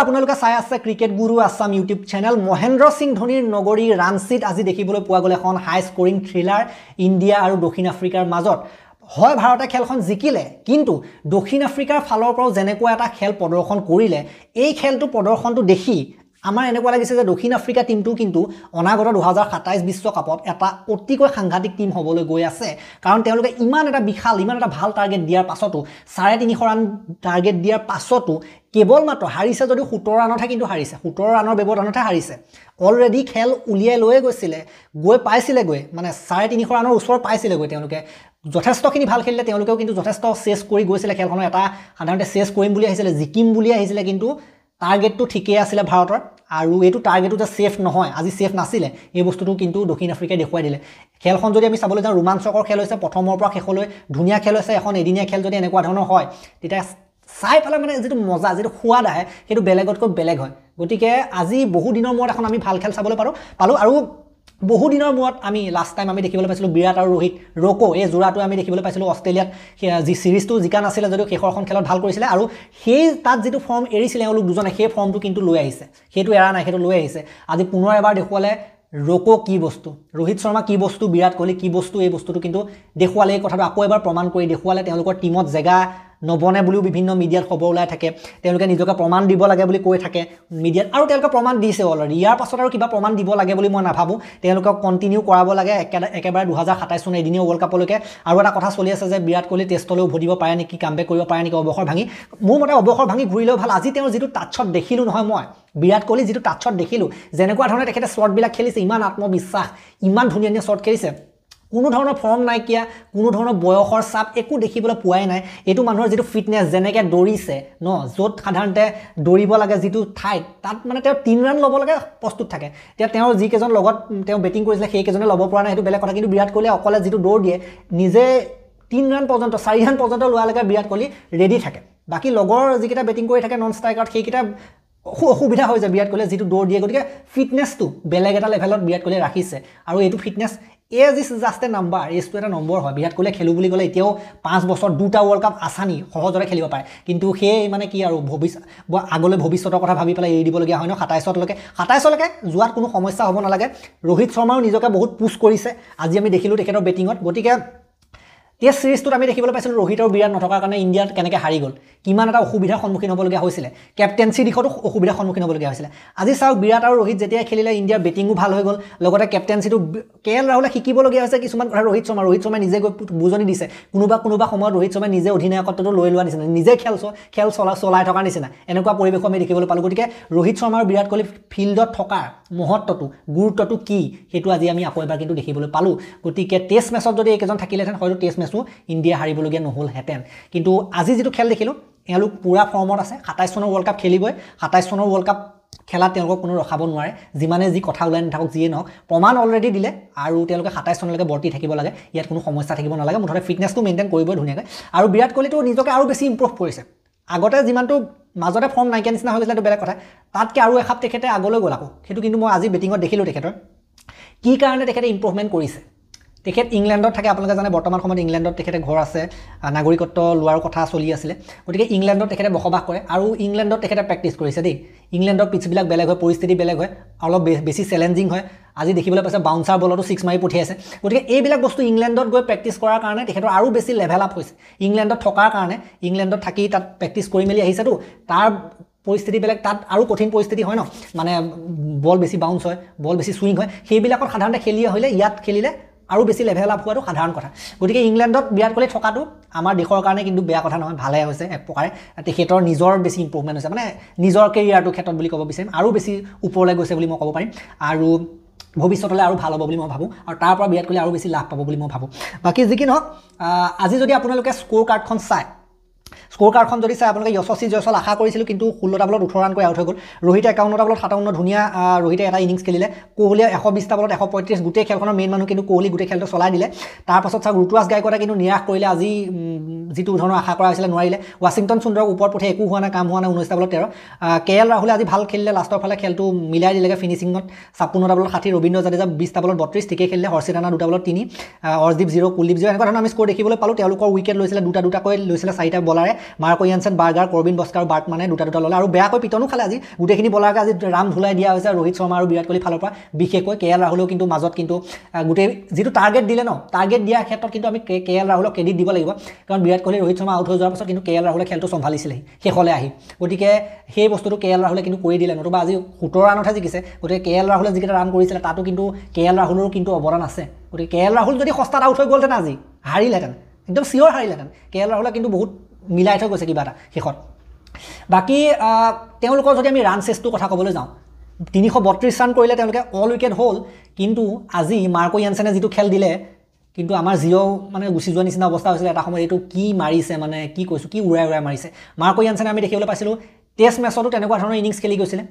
আপোনালোকে চাই আছে ক্ৰিকেট গুৰু আছাম ইউটিউব চেনেল মহেন্দ্ৰ সিং ধোনীৰ নগৰী ৰাঞ্চিত আজি দেখিবলৈ পোৱা গ'ল এখন হাই স্কোৰিং থ্ৰিলাৰ ইণ্ডিয়া আৰু দক্ষিণ আফ্ৰিকাৰ মাজত হয় ভাৰতে খেলখন জিকিলে কিন্তু দক্ষিণ আফ্ৰিকাৰ ফালৰ পৰা যেনেকুৱা এটা খেল প্ৰদৰ্শন কৰিলে এই খেলটো প্ৰদৰ্শনটো দেখি আমাৰ এনেকুৱা লাগিছে যে দক্ষিণ আফ্ৰিকা টিমটো কিন্তু অনাগত 2027 বিশ্বকাপত এটা অতিকৈ সাংঘাতিক টিম হ'বলৈ গৈ আছে কাৰণ তেওঁলোকে ইমান এটা বিশাল ইমান এটা ভাল টাৰ্গেট দিয়াৰ পাছতো 3.5 ৰান টাৰ্গেট দিয়াৰ পাছতো কেৱল মাত্ৰ হাৰিছে যদিও 17 ৰানতহে কিন্তু হাৰিছে 17 ৰানৰ ব্যৱধানতহে হাৰিছে অলৰেডি খেল উলিয়াই লৈ গৈছিলে গৈ পাইছিলেগৈ মানে 3.5 ৰানৰ ওচৰ পাইছিলেগৈ তেওঁলোকে যথেষ্টখিনি ভাল খেলিলে তেওঁলোকেও কিন্তু যথেষ্ট চেছ কৰি গৈছিলে খেলখনৰ এটা সাধাৰণতে চেছ কৰিম বুলি আহিছিলে জিকিম বুলি আহিছিলে কিন্তু টাৰ্গেটটো ঠিকই আছিলে ভাৰতৰ আৰু এইটো টাৰ্গেটটো যে সেফ নহয় আজি সেফ নাছিলে এই বস্তুটো কিন্তু দক্ষিণ আফ্ৰিকাই দেখুৱাই দিলে খেলখন যদি আমি চাবলৈ যাওঁ ৰোমাঞ্চকৰ খেল হৈছে প্ৰথমৰ পৰা শেষলৈ ধুনীয়া খেল হৈছে এখন এদিনীয়া খেল যদি এনেকুৱা ধৰণৰ হয় তেতিয়া চাই পেলাই মানে যেটো মজা যেটো সোৱাদ আহে সেইটো বেলেগতকৈ বেলেগ হয় গতিকে আজি বহু দিনৰ মূৰত এখন আমি ভাল খেল চাবলৈ পালো আৰু বহু দিনৰ মূৰত আমি লাষ্ট টাইম আমি দেখিবলৈ পাইছিলোঁ বিৰাট আৰু ৰোহিত ৰকো এই জোৰাটো আমি দেখিবলৈ পাইছিলোঁ অষ্ট্ৰেলিয়াত যি সিৰিজটো জিকা নাছিলে যদিও শেষৰখন খেলত ভাল কৰিছিলে আৰু সেই তাত যেটো ফৰ্ম এৰিছিলে এওঁলোক দুজনে সেই ফৰ্মটো কিন্তু লৈ আহিছে সেইটো এৰা নাই সেইটো লৈ আহিছে আজি পুনৰ এবাৰ দেখুৱালে ৰকো কি বস্তু ৰোহিত শৰ্মা কি বস্তু বিৰাট কোহলি কি বস্তু এই বস্তুটো কিন্তু দেখুৱালে এই কথাটো আকৌ এবাৰ প্ৰমাণ কৰি দেখুৱালে তেওঁলোকৰ টিমত জেগা নবনে বুলিও বিভিন্ন মিডিয়াত খবৰ ওলাই থাকে তেওঁলোকে নিজকে প্ৰমাণ দিব লাগে বুলি কৈ থাকে মিডিয়াত আৰু তেওঁলোকে প্ৰমাণ দিছে অলৰেডি ইয়াৰ পাছত আৰু কিবা প্ৰমাণ দিব লাগে বুলি মই নাভাবো তেওঁলোকক কন্টিনিউ কৰাব লাগে একেবাৰে 2027 চনৰ এদিনীয়া ৱৰ্ল্ড কাপলৈকে আৰু এটা কথা চলি আছে যে বিৰাট কোহলি টেষ্টলৈ উভতিব পাৰে নেকি কামবেক কৰিব পাৰে নেকি অৱসৰ ভাঙি মোৰ মতে অৱসৰ ভাঙি ঘূৰিলেও ভাল আজি তেওঁৰ যেটো টাচত দেখিলো নহয় মই বিৰাট কোহলি যেটো টাচত দেখিলো যেনেকুৱা ধৰণে তেখেতে শ্বটবিলাক খেলিছে ইমান আত্মবিশ্বাস ইমান ধুনীয়া ধুনীয়া শ্বট খেলিছে কোনো ধৰণৰ ফৰ্ম নাইকিয়া কোনো ধৰণৰ বয়সৰ চাপ একো দেখিবলৈ পোৱাই নাই এইটো মানুহৰ যেটো ফিটনেছ যেনেকৈ দৌৰিছে ন য'ত সাধাৰণতে দৌৰিব লাগে যেটো ঠাইত তাত মানে তেওঁ 3 ৰান ল'ব লাগে প্ৰস্তুত থাকে তেওঁ যিকেজন লগত তেওঁ বেটিং কৰিছিলে সেই কেজনে ল'ব পৰা নাই সেইটো বেলেগ কথা কিন্তু বিৰাট কোহলি অকলে যেটো দৌৰ দিয়ে নিজে 3 ৰান পৰ্যন্ত 4 ৰান পৰ্যন্ত লোৱালৈকে বিৰাট কোহলি ৰেডি থাকে বাকি লগৰ যিকেইটা বেটিং কৰি থাকে নন ষ্ট্ৰাইকাৰত সেইকেইটা অসুবিধা হৈ যায় বিৰাট কোহলি যেটো দৌৰ দিয়ে গতিকে ফিটনেছটো বেলেগ এটা লেভেলত বিৰাট কোহলি ৰাখিছে আৰু এইটো fitness age is just a number এজটো এটা নম্বৰ হয় বিৰাট কোহলি খেলু বুলি ক'লে এতিয়াও 5 বছৰ দুটা ৱৰ্ল্ড কাপ আসানি সহজৰে খেলিব পাৰে কিন্তু সেই মানে কি আৰু আগলৈ ভৱিষ্যতৰ কথা ভাবি পেলাই এৰি দিবলগীয়া হয় ন 27 লৈকে যোৱাত কোনো সমস্যা হ'ব নালাগে ৰোহিত শৰ্মাও নিজকে বহুত পুশ কৰিছে আজি আমি দেখিলো তেখেতৰ বেটিঙত গতিকে টেষ্ট সিৰিজটোত আমি দেখিবলৈ পাইছিলোঁ ৰোহিত আৰু বিৰাট নথকাৰ কাৰণে ইণ্ডিয়াত কেনেকৈ হাৰি গ'ল কিমান এটা অসুবিধাৰ সন্মুখীন হ'বলগীয়া হৈছিলে কেপ্টেন্সি দিশতো অসুবিধাৰ সন্মুখীন হ'বলগীয়া হৈছিলে আজি চাওক বিৰাট আৰু ৰোহিত যেতিয়া খেলিলে ইণ্ডিয়াৰ বেটিঙো ভাল হৈ গ'ল লগতে কেপ্টেন্সিটো কেএল ৰাহুলে শিকিবলগীয়া হৈছে কিছুমান কথা ৰোহিত শৰ্মা নিজে গৈ বুজনি দিছে কোনোবা সময়ত ৰোহিত শৰ্মাই নিজে অধিনায়কত্বটো লৈ লোৱা নিচিনা নিজে খেল চলাই থকাৰ নিচিনা এনেকুৱা পৰিৱেশ আমি দেখিবলৈ পালোঁ গতিকে ৰোহিত শৰ্মা আৰু বিৰাট কোহলি ফিল্ডত থকাৰ মহত্বটো গুৰুত্বটো কি সেইটো আজি আমি আকৌ এবাৰ কিন্তু দেখিবলৈ পালোঁ গতিকে টেষ্ট মেচত যদি এইকেজন থাকিলেহেঁতেন হয়তো টেষ্ট মেচো ইণ্ডিয়া হাৰিবলগীয়া নহ'লহেঁতেন কিন্তু আজি যেটো খেল দেখিলোঁ এওঁলোক পুৰা ফৰ্মত আছে 27 চনৰ ৱৰ্ল্ড কাপ খেলিবই 27 চনৰ ৱৰ্ল্ড কাপ খেলাত তেওঁলোকক কোনো ৰখাব নোৱাৰে যিমানে যি কথা ওলাই নাথাকক যিয়ে নহওক প্ৰমাণ অলৰেডি দিলে আৰু তেওঁলোকে 27 চনলৈকে বৰ্তি থাকিব লাগে ইয়াত কোনো সমস্যা থাকিব নালাগে মুঠতে ফিটনেছটো মেইনটেইন কৰিবই ধুনীয়াকৈ আৰু বিৰাট কোহলিটো নিজকে আৰু বেছি ইম্প্ৰুভ কৰিছে আগতে যিমানটো মাজতে ফৰ্ম নাইকিয়া নিচিনা হৈ গৈছিলে সেইটো বেলেগ কথা তাতকৈ আৰু এখাপ তেখেতে আগলৈ গ'ল আকৌ সেইটো কিন্তু মই আজি বেটিঙত দেখিলোঁ তেখেতৰ কি কাৰণে তেখেতে ইম্প্ৰুভমেণ্ট কৰিছে তেখেত ইংলেণ্ডত থাকে আপোনালোকে জানে বৰ্তমান সময়ত ইংলেণ্ডত তেখেতে ঘৰ আছে নাগৰিকত্ব লোৱাৰ কথা চলি আছিলে গতিকে ইংলেণ্ডত তেখেতে বসবাস কৰে আৰু ইংলেণ্ডত তেখেতে প্ৰেক্টিছ কৰিছে দেই ইংলেণ্ডৰ পিচবিলাক বেলেগ হয় পৰিস্থিতি বেলেগ হয় অলপ বেছি চেলেঞ্জিং হয় আজি দেখিবলৈ পাইছে বাউন্সাৰ বলতো 6 মাৰি পঠিয়াইছে গতিকে এইবিলাক বস্তু ইংলেণ্ডত গৈ প্ৰেক্টিছ কৰাৰ কাৰণে তেখেতৰ আৰু বেছি লেভেল আপ হৈছে ইংলেণ্ডত থকাৰ কাৰণে ইংলেণ্ডত থাকি তাত প্ৰেক্টিছ কৰি মেলি আহিছেতো তাৰ পৰিস্থিতি বেলেগ তাত আৰু কঠিন পৰিস্থিতি হয় ন মানে বল বেছি বাউন্স হয় বল বেছি সুইং হয় সেইবিলাকত সাধাৰণতে খেলি আহিলে ইয়াত খেলিলে আৰু বেছি লেভেল আপ হোৱাটো সাধাৰণ কথা গতিকে ইংলেণ্ডত বিৰাট কোহলি থকাটো আমাৰ দেশৰ কাৰণে কিন্তু বেয়া কথা নহয় ভালে হৈছে এক প্ৰকাৰে তেখেতৰ নিজৰ বেছি ইম্প্ৰুভমেণ্ট হৈছে মানে নিজৰ কেৰিয়াৰটোৰ ক্ষেত্ৰত বুলি ক'ব বিচাৰিম আৰু বেছি ওপৰলৈ গৈছে বুলি মই ক'ব পাৰিম আৰু ভৱিষ্যতলৈ আৰু ভাল হ'ব বুলি মই ভাবোঁ আৰু তাৰ পৰা বিৰাট কোহলি আৰু বেছি লাভ পাব বুলি মই ভাবোঁ বাকী যি কি নহওক আজি যদি আপোনালোকে স্ক'ৰ কাৰ্ডখন চায় স্ক'ৰ কাৰ্ডখন যদি চাই আপোনালোকে যশস্বী জয়ছল আশা কৰিছিলোঁ কিন্তু 16টা বলত 18 ৰান কৰি আউট হৈ গ'ল ৰোহিতে 51টা বলত 57 ধুনীয়া ৰোহিতে এটা ইনিংছ খেলিলে কোহলিয়ে 120টা বলত 135 গোটেই খেলখনৰ মেইন মানুহ কিন্তু কোহলি গোটেই খেলটো চলাই দিলে তাৰপাছত চাওক ৰুতুৰাজ গায়কোৱাডে কিন্তু নিৰাশ কৰিলে আজি যিটো ধৰণৰ আশা কৰা হৈছিলে নোৱাৰিলে ৱাশ্বিংটন সুন্দৰক ওপৰত পঠিয়াই একো হোৱা নাই কাম হোৱা নাই 19টা বলত 13 কেএল ৰাহুলে আজি ভাল খেলিলে লাষ্টৰ ফালে খেলটো মিলাই দিলেগৈ ফিনিচিঙত 56টা বলত 60 ৰবীন্দ্ৰ জাদেজা 20টা বলত 32 ঠিকেই খেলিলে হৰ্ষিত ৰাণা 2টা বলত 3 অৰ্জদীপ 0 কুলদীপ 0 এনেকুৱা ধৰণৰ আমি স্ক'ৰ দেখিবলৈ পালোঁ তেওঁলোকৰ উইকেট লৈছিলে দুটাকৈ লৈছিলে 4টা বলাৰে মাৰ্কো য়ানছেন, বাৰ্গাৰ, কৰবিন বস্কাৰ আৰু বাৰ্টমানে দুটা ল'লে আৰু বেয়াকৈ পিটনো খালে আজি গোটেইখিনি বলাৰকে আজি ৰাম ধুলাই দিয়া হৈছে ৰোহিত শৰ্মা আৰু বিৰাট কোহলিৰ ফালৰ পৰা বিশেষকৈ কে এল ৰাহুলেও কিন্তু মাজত কিন্তু গোটেই যিটো টাৰ্গেট দিলে ন টাৰ্গেট দিয়াৰ ক্ষেত্ৰত কিন্তু আমি কে এল ৰাহুলক ক্ৰেডিট দিব লাগিব কাৰণ বিৰাট কোহলি ৰোহিত শৰ্মা আউট হৈ যোৱাৰ পাছত কিন্তু কে এল ৰাহুলে খেলটো চম্ভালিছিলে শেষলৈ আহি গতিকে সেই বস্তুটো কে এল ৰাহুলে কিন্তু কৰি দিলে নতুবা আজি 17 ৰানতহে জিকিছে গতিকে কে এল ৰাহুলে যিকেইটা ৰান কৰিছিলে তাতো কিন্তু কে এল ৰাহুলৰো কিন্তু অৱদান আছে গতিকে কে এল ৰাহুল যদি সস্তাত আউট হৈ গ'লহেঁতেন আজি হাৰিলেহেঁতেন একদম চিয়'ৰ হাৰিলেহেঁতেন কে এল ৰাহুলে কিন্তু বহুত মিলাই থৈ গৈছে কিবা এটা শেষত বাকী তেওঁলোকৰ যদি আমি ৰান চেষ্টোৰ কথা ক'বলৈ যাওঁ 332 ৰান কৰিলে তেওঁলোকে অল উইকেট হ'ল কিন্তু আজি মাৰ্কো য়ানছেনে যিটো খেল দিলে কিন্তু আমাৰ জিঅ' মানে গুচি যোৱা নিচিনা অৱস্থা হৈছিলে এটা সময়ত এইটো কি মাৰিছে মানে কি কৈছোঁ কি উৰাই মাৰিছে মাৰ্কো য়ানছেনে আমি দেখিবলৈ পাইছিলোঁ টেষ্ট মেচতো তেনেকুৱা ধৰণৰ ইনিংছ খেলি গৈছিলে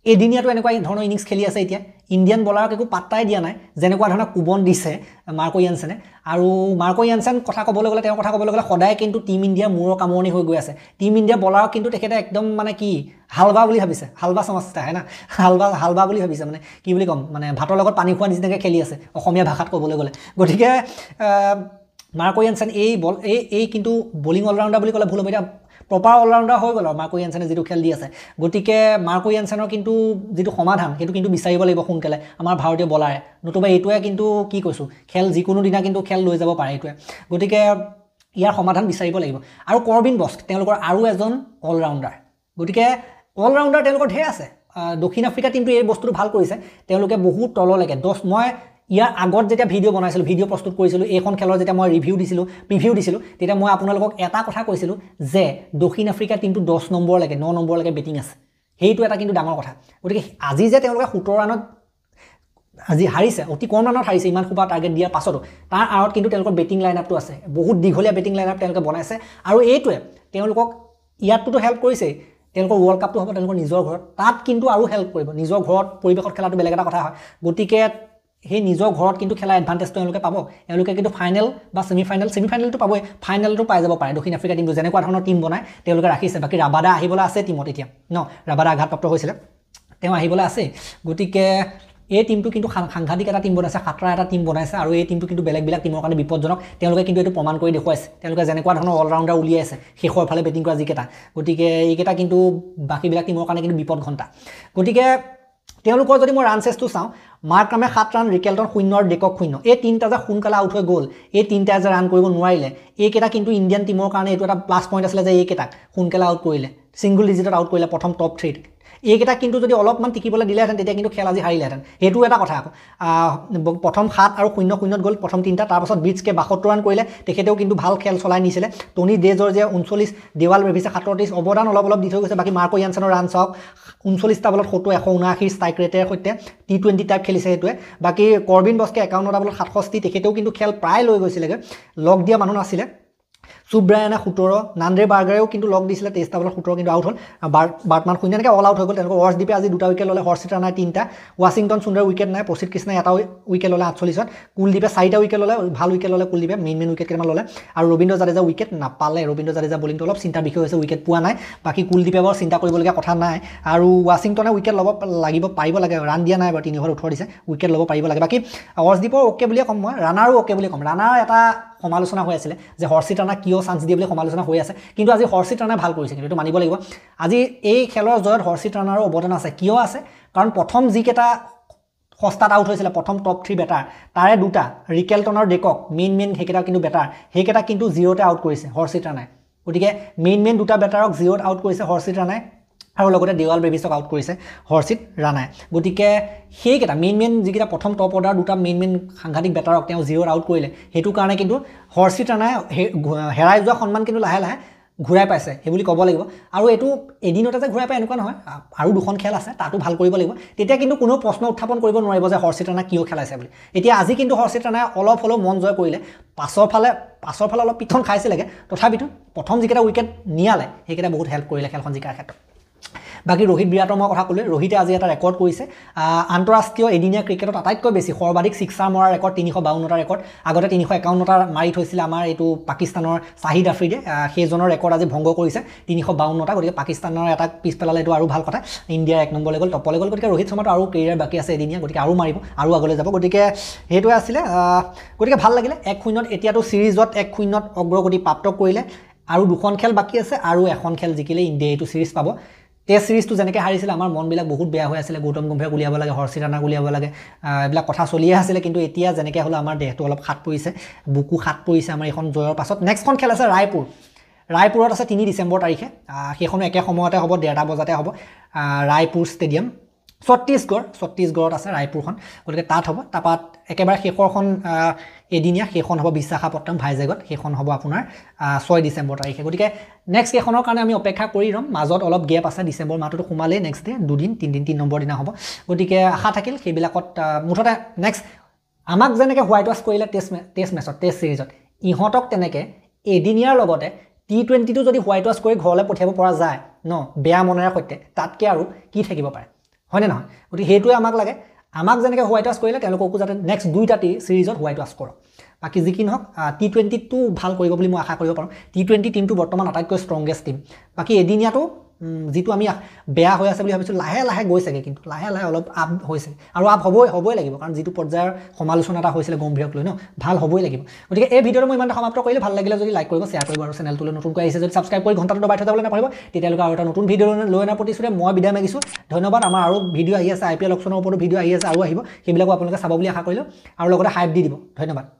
এদিনীয়াটো এনেকুৱা ধৰণৰ ইনিংছ খেলি আছে এতিয়া ইণ্ডিয়ান বলাৰক একো পাত্তাই দিয়া নাই যেনেকুৱা ধৰণৰ কোবন দিছে মাৰ্কো য়ানছেনে আৰু মাৰ্কো য়ানছেন কথা ক'বলৈ গ'লে তেওঁৰ কথা ক'বলৈ গ'লে সদায় কিন্তু টীম ইণ্ডিয়াৰ মূৰৰ কামৰণি হৈ গৈ আছে টীম ইণ্ডিয়া বলাৰক কিন্তু তেখেতে একদম মানে কি হালবা বুলি ভাবিছে হালবা সমস্যা হয় না হালবা বুলি ভাবিছে মানে কি বুলি ক'ম মানে ভাতৰ লগত পানী খোৱা নিচিনাকৈ খেলি আছে অসমীয়া ভাষাত ক'বলৈ গ'লে গতিকে মাৰ্কো য়ানছেন এই কিন্তু বলিং অলৰাউণ্ডাৰ বুলি ক'লে ভুল হ'ব এতিয়া প্ৰপাৰ অলৰাউণ্ডাৰ হৈ গ'ল আৰু মাৰ্কো য়ানছেনে যিটো খেল দি আছে গতিকে মাৰ্কো য়ানছেনৰ কিন্তু যিটো সমাধান সেইটো কিন্তু বিচাৰিব লাগিব সোনকালে আমাৰ ভাৰতীয় বলাৰে নতুবা এইটোৱে কিন্তু কি কৈছোঁ খেল যিকোনো দিনা কিন্তু খেল লৈ যাব পাৰে এইটোৱে গতিকে ইয়াৰ সমাধান বিচাৰিব লাগিব আৰু কৰবিন বস্ক তেওঁলোকৰ আৰু এজন অলৰাউণ্ডাৰ গতিকে অলৰাউণ্ডাৰ তেওঁলোকৰ ঢেৰ আছে দক্ষিণ আফ্ৰিকা টিমটো এই বস্তুটো ভাল কৰিছে তেওঁলোকে বহুত তললৈকে মই ইয়াৰ আগত যেতিয়া ভিডিঅ' বনাইছিলোঁ ভিডিঅ' প্ৰস্তুত কৰিছিলোঁ এইখন খেলৰ যেতিয়া মই প্ৰিভিউ দিছিলোঁ তেতিয়া মই আপোনালোকক এটা কথা কৈছিলোঁ যে দক্ষিণ আফ্ৰিকা টিমটো 10 নম্বৰলৈকে 9 নম্বৰলৈকে বেটিং আছে সেইটো এটা কিন্তু ডাঙৰ কথা গতিকে আজি যে তেওঁলোকে 17 ৰানত আজি হাৰিছে অতি কম ৰানত হাৰিছে ইমান সোপা টাৰ্গেট দিয়াৰ পাছতো তাৰ আঁৰত কিন্তু তেওঁলোকৰ বেটিং লাইনআপটো আছে বহুত দীঘলীয়া বেটিং লাইনআপ তেওঁলোকে বনাইছে আৰু এইটোৱে তেওঁলোকক ইয়াততো হেল্প কৰিছে তেওঁলোকৰ ৱৰ্ল্ড কাপটো হ'ব তেওঁলোকৰ নিজৰ ঘৰত তাত কিন্তু আৰু হেল্প কৰিব নিজৰ ঘৰত পৰিৱেশত খেলাটো বেলেগ এটা কথা হয় গতিকে সেই নিজৰ ঘৰত কিন্তু খেলা এডভান্টেজটো তেওঁলোকে পাব তেওঁলোকে কিন্তু ফাইনেল বা ছেমিফাইনেলটো পাবই ফাইনেলটো পাই যাব পাৰে দক্ষিণ আফ্ৰিকা টিমটো যেনেকুৱা ধৰণৰ টিম বনাই তেওঁলোকে ৰাখিছে বাকী ৰাবাদা আহিবলৈ আছে টিমত এতিয়া ৰাবাদা আঘাতপ্ৰাপ্ত হৈছিলে তেওঁ আহিবলৈ আছে গতিকে এই টিমটো কিন্তু সাংঘাতিক এটা টিম বনাইছে খাতৰা এটা টিম বনাইছে আৰু এই টিমটো কিন্তু বেলেগ টিমৰ কাৰণে বিপদজনক তেওঁলোকে কিন্তু এইটো প্ৰমাণ কৰি দেখুৱাইছে তেওঁলোকে যেনেকুৱা ধৰণৰ অলৰাউণ্ডাৰ উলিয়াইছে শেষৰ ফালে বেটিং কৰা যিকেইটা গতিকে এইকেইটা কিন্তু বাকীবিলাক টিমৰ কাৰণে কিন্তু বিপদ ঘণ্টা গতিকে তেওঁলোকৰ যদি মই ৰান চেষ্টো চাওঁ মাৰ্ক্ৰামে 7 ৰান ৰিকেলটন 0 আৰু ডেকক 0 এই তিনিটা যে সোনকালে আউট হৈ গ'ল এই তিনিটাই যে ৰান কৰিব নোৱাৰিলে এইকেইটা কিন্তু ইণ্ডিয়ান টিমৰ কাৰণে এইটো এটা প্লাছ পইণ্ট আছিলে যে এইকেইটাক সোনকালে আউট কৰিলে ছিংগল ডিজিটত আউট কৰিলে প্ৰথম টপ 3 এইকেইটা কিন্তু যদি অলপমান টিকিবলৈ দিলেহেঁতেন তেতিয়া কিন্তু খেল আজি হাৰিলেহেঁতেন সেইটো এটা কথা আকৌ প্ৰথম 7 আৰু 0-0 গ'ল প্ৰথম তিনিটা তাৰপাছত ব্ৰিটছকে 72 ৰান কৰিলে তেখেতেও কিন্তু ভাল খেল চলাই নিছিলে টনি ডে জৰ্জিয়া 39 দেৱাল ৰেভিছে 37 অৱদান অলপ দি থৈ গৈছে বাকী মাৰ্কো য়ানছেনৰ ৰান চাওক 39টা বলত 179 ষ্ট্ৰাইক ৰেটেৰ সৈতে T20 টাইপ খেলিছে সেইটোৱে বাকী কৰবিন বস্কে 51টা বলত 67 তেখেতেও কিন্তু খেল প্ৰায় লৈ গৈছিলেগৈ লগ দিয়া মানুহ নাছিলে সুব্ৰায়ানে 17 নান্দ্ৰে বাৰ্গাৰেও কিন্তু লগ দিছিলে 23টা বলত 17 কিন্তু আউট হ'ল বাৰ্টমান 0 এনেকৈ অল আউট হৈ গ'ল তেওঁলোকৰ অৰ্শদ্বীপে আজি 2টা উইকেট ল'লে হৰ্ষিত ৰাণাই 3টা ৱাশ্বিংটন সুন্দৰ উইকেট নাই প্ৰসিদ্ধ কৃষ্ণই 1টা উইকেট ল'লে 48ত কুলদীপে 4টা উইকেট ল'লে ভাল উইকেট ল'লে কুলদীপে মেইন উইকেট কেইটামান ল'লে আৰু ৰবীন্দ্ৰ জাদেজা উইকেট নাপালে ৰবীন্দ্ৰ জাদেজা বলিংটো অলপ চিন্তাৰ বিষয় হৈছে উইকেট পোৱা নাই বাকী কুলদীপে বাৰু চিন্তা কৰিবলগীয়া কথা নাই আৰু ৱাশ্বিংটনে উইকেট ল'ব পাৰিব লাগে ৰান দিয়া নাই বাৰু 3 অভাৰত 18 দিছে উইকেট ল'ব পাৰিব লাগে বাকী অৰ্শদ্বীপৰ অ'কে বুলিয়ে ক'ম মই ৰানাৰো অ'কে বুলি ক'ম ৰানাৰ এটা সমালোচনা হৈ আছিলে যে হৰ্ষিত ৰাণা কিয় চান্স দিয়ে বুলি সমালোচনা হৈ আছে কিন্তু আজি হৰ্ষিত ৰাণাই ভাল কৰিছে কিন্তু এইটো মানিব লাগিব আজি এই খেলৰ জয়ত হৰ্ষিত ৰাণাৰো অৱদান আছে কিয় আছে কাৰণ প্ৰথম যিকেইটা সস্তাত আউট হৈছিলে প্ৰথম টপ 3 বেটাৰ তাৰে দুটা ৰিকেলটন আৰু ডেকক মেইন সেইকেইটা কিন্তু বেটাৰ সেইকেইটা কিন্তু 0তে আউট কৰিছে হৰ্ষিত ৰাণাই গতিকে মেইন দুটা বেটাৰক 0ত আউট কৰিছে হৰ্ষিত ৰাণাই আৰু লগতে দেৱাল ব্ৰেভিছক আউট কৰিছে হৰ্ষিত ৰাণাই গতিকে সেইকেইটা মেইন যিকেইটা প্ৰথম টপ অৰ্ডাৰ দুটা মেইন সাংঘাতিক বেটাৰক তেওঁ 0ত আউট কৰিলে সেইটো কাৰণে কিন্তু হৰ্ষিত ৰাণাই হেৰাই যোৱা সন্মান কিন্তু লাহে লাহে ঘূৰাই পাইছে সেই বুলি ক'ব লাগিব আৰু এইটো এদিনতে যে ঘূৰাই পায় এনেকুৱা নহয় আৰু দুখন খেল আছে তাতো ভাল কৰিব লাগিব তেতিয়া কিন্তু কোনো প্ৰশ্ন উত্থাপন কৰিব নোৱাৰিব যে হৰ্ষিত ৰাণা কিয় খেলাইছে বুলি এতিয়া আজি কিন্তু হৰ্ষিত ৰাণাই অলপ হ'লেও মন জয় কৰিলে পাছৰ ফালে অলপ পিঠন খাইছিলেগে তথাপিতো প্ৰথম যিকেইটা উইকেট নিয়ালে সেইকেইটা বহুত হেল্প কৰিলে খেলখন জিকাৰ ক্ষেত্ৰত বাকী ৰোহিত বিৰাটৰ মই কথা ক'লে ৰোহিতে আজি এটা ৰেকৰ্ড কৰিছে আন্তঃৰাষ্ট্ৰীয় এদিনীয়া ক্ৰিকেটত আটাইতকৈ বেছি সৰ্বাধিক 6 মৰাৰ ৰেকৰ্ড 352টা ৰেকৰ্ড আগতে 351টা মাৰি থৈছিলে আমাৰ এইটো পাকিস্তানৰ শাহিদ আফ্ৰিদে সেইজনৰ ৰেকৰ্ড আজি ভংগ কৰিছে 352টা গতিকে পাকিস্তানৰ এটা পিছ পেলালে এইটো আৰু ভাল কথা ইণ্ডিয়াৰ 1 নম্বৰলৈ গ'ল টপলৈ গ'ল গতিকে ৰোহিত শৰ্মাটো আৰু কেৰিয়াৰ বাকী আছে এদিনীয়া গতিকে আৰু মাৰিব আৰু আগলৈ যাব গতিকে সেইটোৱে আছিলে গতিকে ভাল লাগিলে 1-0 এতিয়াতো ছিৰিজত 1-0 অগ্ৰগতি প্ৰাপ্ত কৰিলে আৰু দুখন খেল বাকি আছে আৰু এখন খেল জিকিলে ইণ্ডিয়া এইটো সিৰিজ পাব টেষ্ট সিৰিজটো যেনেকৈ হাৰিছিল আমাৰ মনবিলাক বহুত বেয়া হৈ আছিল গৌতম গম্ভীৰক উলিয়াব লাগে হৰ্ষিত ৰাণাক উলিয়াব লাগে এইবিলাক কথা চলিয়ে আছিল কিন্তু এতিয়া যেনেকৈ হ'লে আমাৰ দেহটো অলপ খাট পৰিছে বুকু খাট পৰিছে আমাৰ এখন জয়ৰ পাছত নেক্সটখন খেল আছে ৰায়পুৰত আছে 3 ডিচেম্বৰ তাৰিখে সেইখনো একে সময়তে হ'ব 1:30 বজাতে হ'ব ৰায়পুৰ ষ্টেডিয়াম ছত্তীশগড়ত আছে ৰায়পুৰখন গতিকে তাত হ'ব তাৰপাত একেবাৰে শেষৰখন এদিনীয়া সেইখন হ'ব বিশাখাপট্টনম ভাইজেগত সেইখন হ'ব আপোনাৰ 6 ডিচেম্বৰ তাৰিখে গতিকে নেক্সট কেইখনৰ কাৰণে আমি অপেক্ষা কৰি ৰম মাজত অলপ গেপ আছে ডিচেম্বৰ মাহটো সোমালেই নেক্সট ডে 2 দিন 3 দিন 3 নম্বৰ দিনা হ'ব গতিকে আশা থাকিল সেইবিলাকত মুঠতে নেক্সট আমাক যেনেকৈ হোৱাইট ৱাছ কৰিলে টেষ্ট সিৰিজত ইহঁতক তেনেকৈ এদিনীয়াৰ লগতে T20টো যদি হোৱাইট ৱাছ কৰি ঘৰলৈ পঠিয়াব পৰা যায় ন বেয়া মনেৰে সৈতে তাতকৈ আৰু কি থাকিব পাৰে হয়নে নহয় গতিকে সেইটোৱে আমাক লাগে আমাক যেনেকৈ হোৱাইট ৱাছ কৰিলে তেওঁলোককো যাতে নেক্সট 2টা সিৰিজত হোৱাইট ৱাছ কৰক বাকি যি কি নহওক T20টো ভাল কৰিব বুলি মই আশা কৰিব পাৰোঁ T20 টিমটো বৰ্তমান আটাইতকৈ ষ্ট্ৰংগেষ্ট টিম বাকি এদিনীয়াটো যেটো আমি বেয়া হৈ আছে বুলি ভাবিছো লাহে লাহে গৈছেগে কিন্তু লাহে লাহে অলপ আপ হৈছে আৰু আপ হ'বই লাগিব কাৰণ যেটো পৰ্যায়ৰ সমালোচনা এটা হৈছিল গম্ভীৰক লৈ ন ভাল হ'বই লাগিব গতিকে এই ভিডিঅটো মই ইমানটা সমাপ্ত কৰিলে ভাল লাগিলে যদি লাইক কৰিব শেয়াৰ কৰিব আৰু চেনেলটোলৈ নতুনকৈ আহিছে যদি সাবস্ক্ৰাইব কৰি ঘণ্টাটো দবাই থৈ যাবলৈ নাপাৰিব তেতিয়ালৈকে আৰু এটা নতুন ভিডিঅ লৈ অনাৰ প্ৰতিশ্ৰুতিৰে মই বিদায় মাগিছো ধন্যবাদ আমাৰ আৰু ভিডিঅ আহি আছে IPL অপচনৰ ওপৰত ভিডিঅ আহি আছে আৰু আহিব সেইবিলাকো আপোনালোকে চাব বুলি আশা কৰিলো আৰু লগতে হাইপ দি দিব ধন্যবাদ